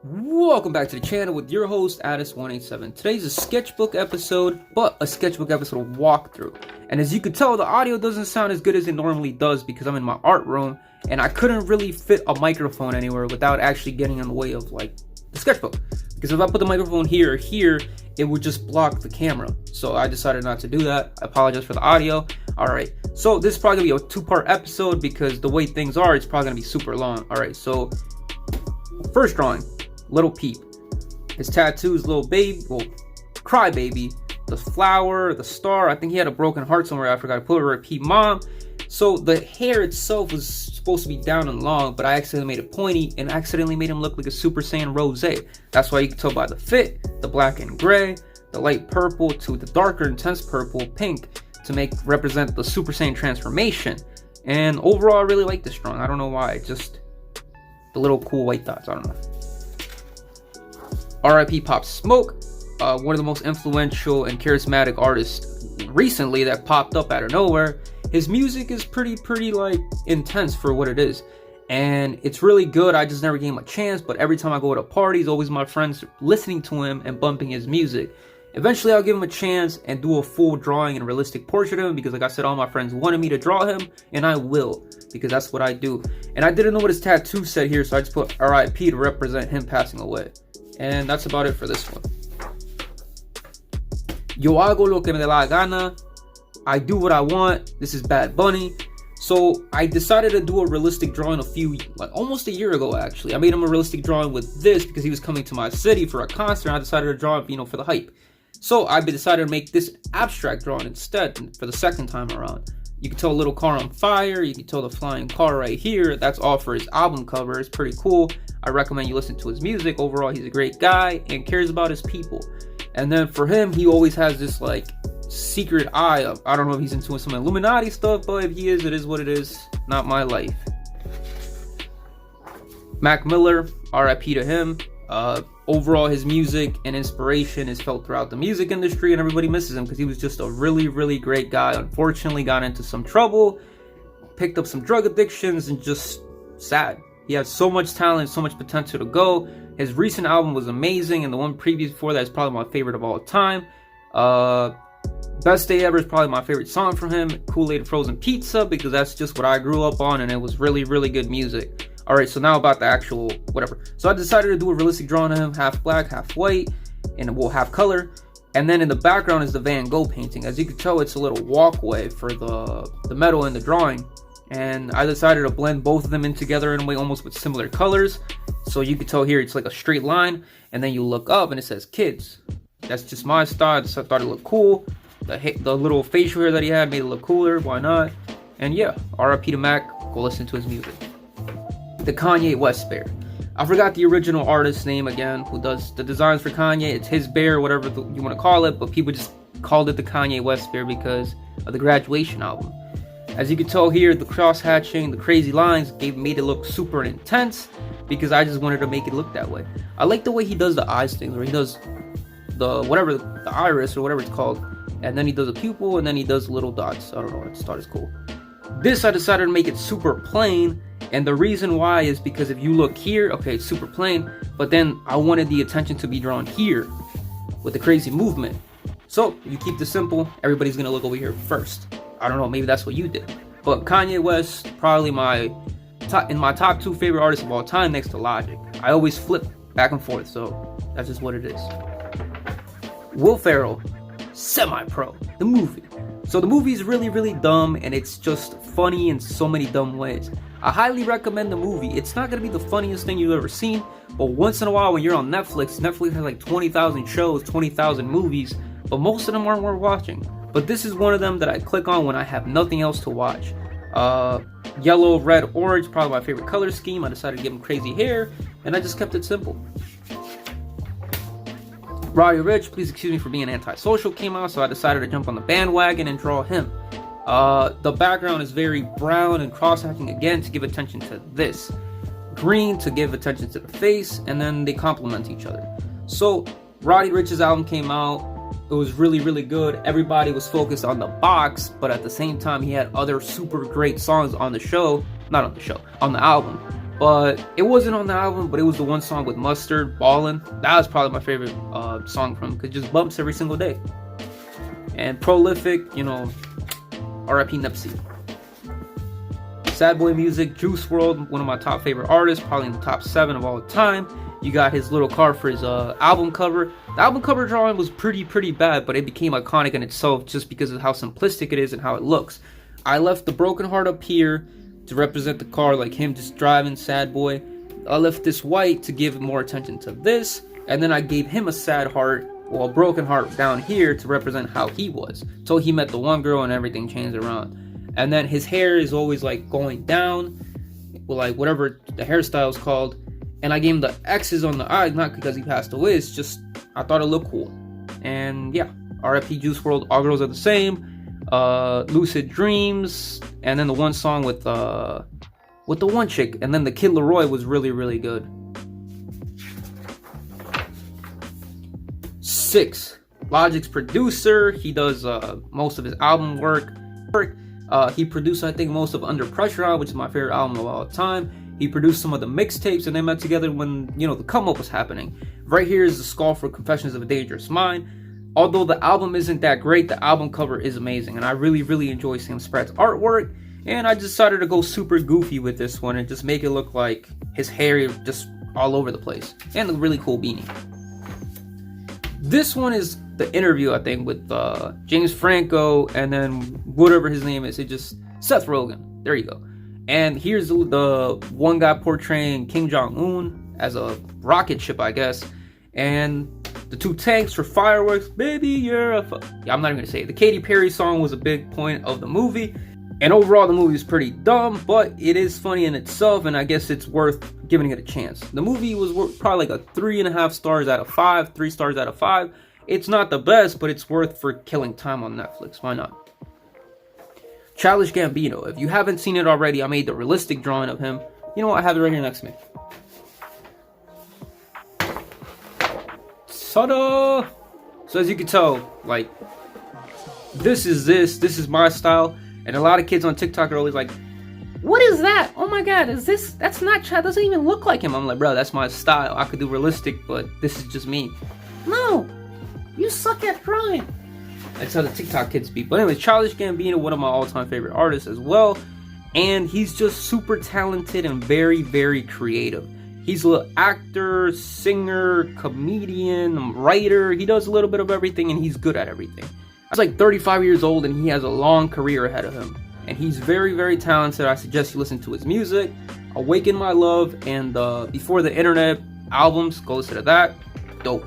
Welcome back to the channel with your host Addis187. Today's a sketchbook episode, but a sketchbook episode walkthrough. And as you can tell, the audio doesn't sound as good as it normally does because I'm in my art room and I couldn't really fit a microphone anywhere without actually getting in the way of like the sketchbook. Because if I put the microphone here or here, it would just block the camera. So I decided not to do that. I apologize for the audio. Alright, so this is probably gonna be a two-part episode because the way things are, it's probably gonna be super long. Alright, so first drawing. Little Peep. His tattoos, little baby, well, crybaby, the flower, the star. I think he had a broken heart somewhere. I forgot to put her at Peep mom. So the hair itself was supposed to be down and long, but I accidentally made it pointy and accidentally made him look like a Super Saiyan Rose. That's why you can tell by the fit, the black and gray, the light purple to the darker intense purple, pink, to represent the Super Saiyan transformation. And overall, I really like this drawing. I don't know why. Just the little cool white dots. I don't know. R.I.P. Pop Smoke, one of the most influential and charismatic artists recently that popped up out of nowhere. His music is pretty like intense for what it is, and it's really good. I just never gave him a chance, but every time I go to parties, always my friends listening to him and bumping his music. Eventually I'll give him a chance and do a full drawing and realistic portrait of him because, like I said, all my friends wanted me to draw him, and I will, because that's what I do. And I didn't know what his tattoo said here, so I just put R.I.P. to represent him passing away. And that's about it for this one. Yo hago lo que me da la gana. I do what I want. This is Bad Bunny. So I decided to do a realistic drawing almost a year ago actually. I made him a realistic drawing with this because he was coming to my city for a concert, and I decided to draw him, for the hype. So I decided to make this abstract drawing instead for the second time around. You can tell a little car on fire. You can tell the flying car right here. That's all for his album cover. It's pretty cool. I recommend you listen to his music. Overall, he's a great guy and cares about his people. And then for him, he always has this like secret eye of, I don't know if he's into some Illuminati stuff, but if he is, it is what it is. Not my life. Mac Miller, R.I.P. to him. Overall, his music and inspiration is felt throughout the music industry, and everybody misses him because he was just a really great guy. Unfortunately, got into some trouble, picked up some drug addictions, and just sad. He had so much talent, so much potential to go. His recent album was amazing, and the one previous before that is probably my favorite of all time. Best Day Ever is probably my favorite song from him. Kool-Aid Frozen Pizza, because that's just what I grew up on, and it was really good music. Alright, so now about the actual whatever. So I decided to do a realistic drawing of him, half black, half white, and we'll have color. And then in the background is the Van Gogh painting. As you can tell, it's a little walkway for the metal in the drawing. And I decided to blend both of them in together in a way almost with similar colors. So you can tell here it's like a straight line, and then you look up and it says kids. That's just my style. So I thought it looked cool. The little facial hair that he had made it look cooler. Why not? And yeah, R.I.P. to Mac. Go listen to his music. The Kanye West bear. I forgot the original artist's name again, who does the designs for Kanye. It's his bear, whatever you want to call it, but people just called it the Kanye West bear because of the Graduation album. As you can tell here, the cross-hatching, the crazy lines made it look super intense because I just wanted to make it look that way. I like the way he does the eyes thing, where he does the iris or whatever it's called, and then he does a pupil, and then he does little dots. I don't know, I just thought it's cool. This I decided to make it super plain, and the reason why is because if you look here, okay, it's super plain, but then I wanted the attention to be drawn here with the crazy movement. So you keep this simple, everybody's gonna look over here first. I don't know, maybe that's what you did. But Kanye West, probably my top two favorite artists of all time, next to Logic. I always flip back and forth, so that's just what it is. Will Ferrell, Semi-Pro, the movie. So the movie is really dumb, and it's just funny in so many dumb ways. I highly recommend the movie. It's not gonna be the funniest thing you've ever seen, but once in a while when you're on Netflix has like 20,000 shows, 20,000 movies, but most of them aren't worth watching. But this is one of them that I click on when I have nothing else to watch. Yellow, red, orange, probably my favorite color scheme. I decided to give him crazy hair, and I just kept it simple. Ronny Rich, Please Excuse Me for Being Antisocial came out, so I decided to jump on the bandwagon and draw him. The background is very brown and cross-hatching again to give attention to this. Green to give attention to the face, and then they complement each other. So, Ronny Rich's album came out. It was really good. Everybody was focused on the box, but at the same time, he had other super great songs on the show. Not on the show, on the album. but it wasn't on the album, but it was the one song with Mustard, Ballin'. That was probably my favorite song from him, because it just bumps every single day. And Prolific, you know, R.I.P. Nipsey. Sad Boy Music, Juice WRLD, one of my top favorite artists, probably in the top 7 of all time. You got his little card for his album cover. The album cover drawing was pretty bad, but it became iconic in itself just because of how simplistic it is and how it looks. I left the broken heart up here to represent the car, like him just driving, Sad Boy. I left this white to give more attention to this, and then I gave him a sad heart, well, a broken heart down here to represent how he was. So he met the one girl and everything changed around. And then his hair is always like going down, with like whatever the hairstyle is called. And I gave him the X's on the eyes, not because he passed away, it's just I thought it looked cool. And yeah, R.I.P. Juice WRLD, All Girls Are the Same, Lucid Dreams, and then the one song with the one chick, and then the Kid Leroy was really good. 6, Logic's producer. He does most of his album work. He produced, I think, most of Under Pressure, which is my favorite album of all time. He produced some of the mixtapes, and they met together when, you know, the come up was happening. Right here is the score for Confessions of a Dangerous Mind. Although the album isn't that great, the album cover is amazing, and I really enjoy Sam Spratt's artwork. And I decided to go super goofy with this one and just make it look like his hair just all over the place, and a really cool beanie. This one is the interview, I think, with James Franco, and then whatever his name is, Seth Rogen. There you go. And here's the one guy portraying Kim Jong-un as a rocket ship, I guess. And the 2 tanks for fireworks. Baby, you're a yeah, I'm not even gonna say it. The Katy Perry song was a big point of the movie. And overall, the movie is pretty dumb, but it is funny in itself, and I guess it's worth giving it a chance. The movie was probably like a 3.5 stars out of 5, 3 stars out of 5. It's not the best, but it's worth for killing time on Netflix. Why not? Childish Gambino. If you haven't seen it already, I made the realistic drawing of him. You know what? I have it right here next to me. Ta-da! So as you can tell, like, this is my style. And a lot of kids on TikTok are always like, what is that? Oh my god, that's not Chad, doesn't even look like him. I'm like, bro, that's my style. I could do realistic, but this is just me. No, you suck at drawing. That's how the TikTok kids be. But anyway, Childish Gambino, one of my all-time favorite artists as well. And he's just super talented and very creative. He's an actor, singer, comedian, writer. He does a little bit of everything, and he's good at everything. He's like 35 years old, and he has a long career ahead of him. And he's very talented. I suggest you listen to his music. Awaken My Love and Before the Internet albums. Go listen to that. Dope.